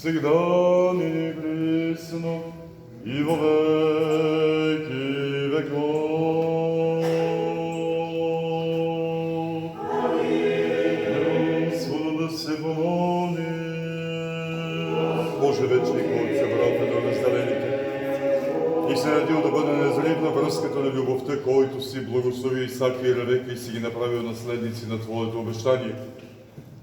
всегда ныне и присно, и во веки веков. Господу да се помоли. Боже вечник, който събрал пред разделените и се надил да бъде незритна връзката на любовта, който си благослови Исака и Ревека и си ги направил наследници на Твоето обещание.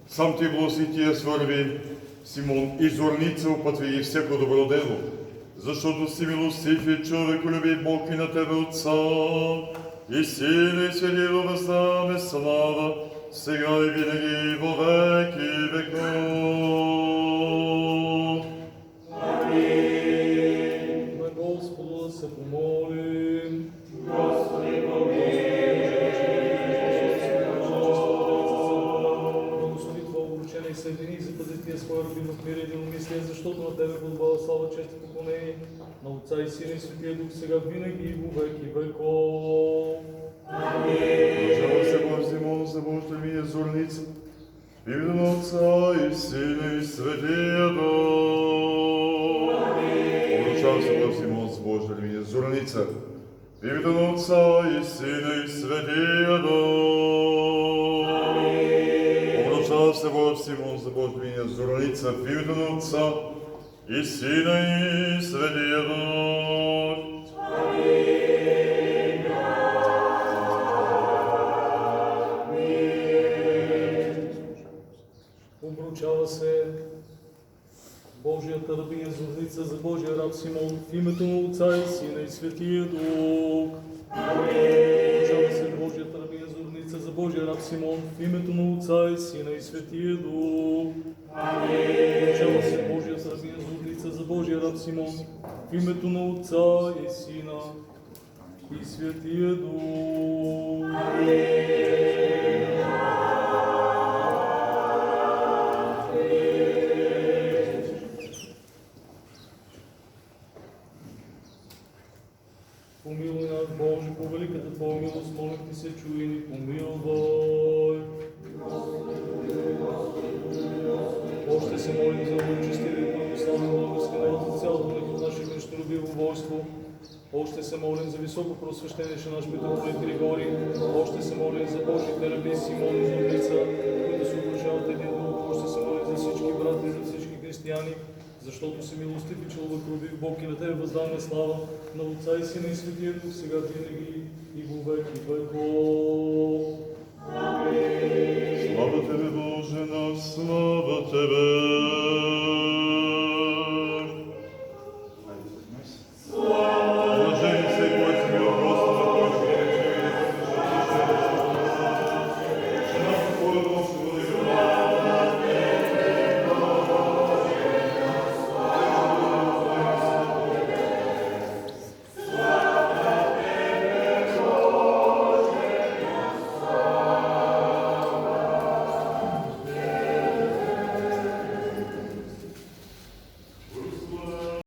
Сам Ти благослови тия свърби, Симон и зорница опътви и всяко добро дело, защото си милостив и човеколюбив Бог и на Тебе Отца, и Сина и Святия Дух въздаваме слава, сега и винаги во веки веков. Амин. На Господа да се помолим. Господи, благослови Това обручение и съедини и запази Тия своя родина в мир и единомислие, защото на Тебе подбава слава, чест и поклонение на Отца и Сина и Святия Дух, сега винаги и во веки веков. Продължава се Божий за Божията мия зорница, в името на Отца и Сина и Святия Дух. Продължава се Божий за Божията мия зорница, в името на Отца и Сина и Святия Дух. Продължава се Божий за Божията мия зорница, в името на Отца и Сина и Святия Дух. Обручава се Божията рабиня зорница за Божия раб Симон в името на Отца и Сина и Святия Дух. Обручава се Божията рабиня зорница за Божия раб Симон в името на Отца и Сина и Святия Дух. Обручава се Божията рабиня зорница за Божия раб Симон в името на Отца и Сина и Святия Дух. Помилуй нас, Боже, по великата Твоя милост, молим Ти се, чуй ни, помилвай. Още се молим за благочестивие и благословен български народ за цялото наше грешнолюбиво войство. Още се молим за високо просвещение наш митрополит Григорий. Още се молим за Божите раби Симон и Зорница, които се обрушават един друг. Още се молим за всички брати и за всички християни, защото си милостив и човеколюбив Бог и на Тебе въздаваме слава, на Отца и Сина и Святия Дух, сега винаги и во веки веков. Слава Тебе, Боже наш, слава Тебе!